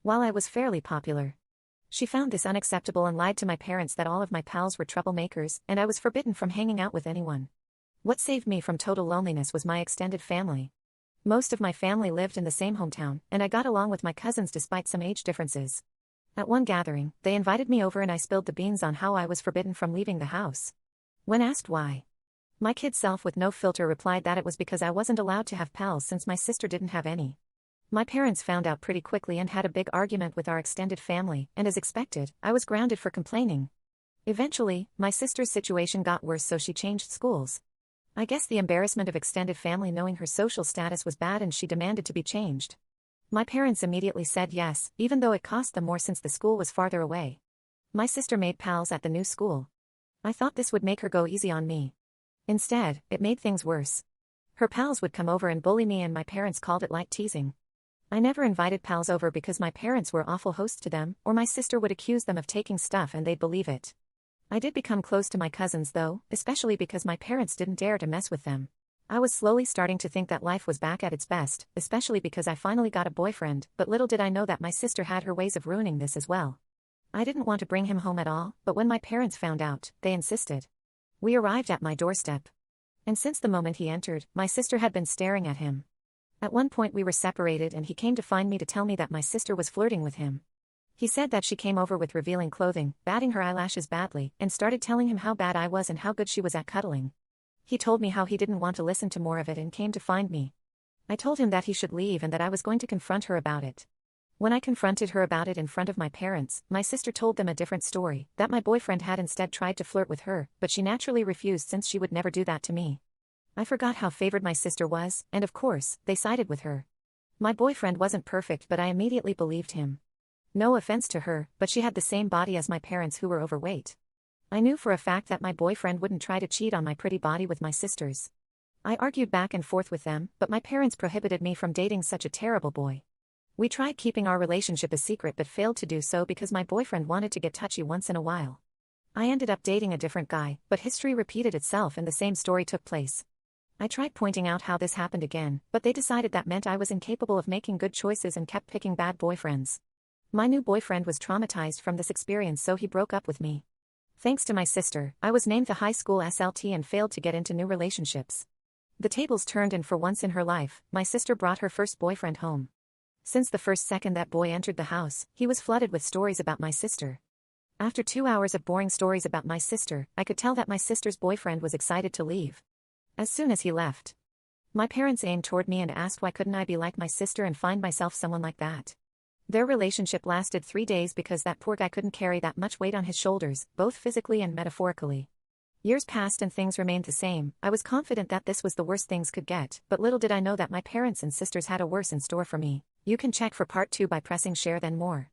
while I was fairly popular. She found this unacceptable and lied to my parents that all of my pals were troublemakers and I was forbidden from hanging out with anyone. What saved me from total loneliness was my extended family. Most of my family lived in the same hometown, and I got along with my cousins despite some age differences. At one gathering, they invited me over and I spilled the beans on how I was forbidden from leaving the house. When asked why, my kid self with no filter replied that it was because I wasn't allowed to have pals since my sister didn't have any. My parents found out pretty quickly and had a big argument with our extended family, and as expected, I was grounded for complaining. Eventually, my sister's situation got worse, so she changed schools. I guess the embarrassment of extended family knowing her social status was bad and she demanded to be changed. My parents immediately said yes, even though it cost them more since the school was farther away. My sister made pals at the new school. I thought this would make her go easy on me. Instead, it made things worse. Her pals would come over and bully me and my parents called it light teasing. I never invited pals over because my parents were awful hosts to them, or my sister would accuse them of taking stuff and they'd believe it. I did become close to my cousins though, especially because my parents didn't dare to mess with them. I was slowly starting to think that life was back at its best, especially because I finally got a boyfriend, but little did I know that my sister had her ways of ruining this as well. I didn't want to bring him home at all, but when my parents found out, they insisted. We arrived at my doorstep. And since the moment he entered, my sister had been staring at him. At one point we were separated and he came to find me to tell me that my sister was flirting with him. He said that she came over with revealing clothing, batting her eyelashes badly, and started telling him how bad I was and how good she was at cuddling. He told me how he didn't want to listen to more of it and came to find me. I told him that he should leave and that I was going to confront her about it. When I confronted her about it in front of my parents, my sister told them a different story, that my boyfriend had instead tried to flirt with her, but she naturally refused since she would never do that to me. I forgot how favored my sister was, and of course, they sided with her. My boyfriend wasn't perfect, but I immediately believed him. No offense to her, but she had the same body as my parents who were overweight. I knew for a fact that my boyfriend wouldn't try to cheat on my pretty body with my sisters. I argued back and forth with them, but my parents prohibited me from dating such a terrible boy. We tried keeping our relationship a secret but failed to do so because my boyfriend wanted to get touchy once in a while. I ended up dating a different guy, but history repeated itself and the same story took place. I tried pointing out how this happened again, but they decided that meant I was incapable of making good choices and kept picking bad boyfriends. My new boyfriend was traumatized from this experience, so he broke up with me. Thanks to my sister, I was named the high school SLT and failed to get into new relationships. The tables turned and for once in her life, my sister brought her first boyfriend home. Since the first second that boy entered the house, he was flooded with stories about my sister. After 2 hours of boring stories about my sister, I could tell that my sister's boyfriend was excited to leave. As soon as he left, my parents aimed toward me and asked why couldn't I be like my sister and find myself someone like that. Their relationship lasted 3 days because that poor guy couldn't carry that much weight on his shoulders, both physically and metaphorically. Years passed and things remained the same. I was confident that this was the worst things could get, but little did I know that my parents and sisters had a worse in store for me. You can check for part 2 by pressing share then more.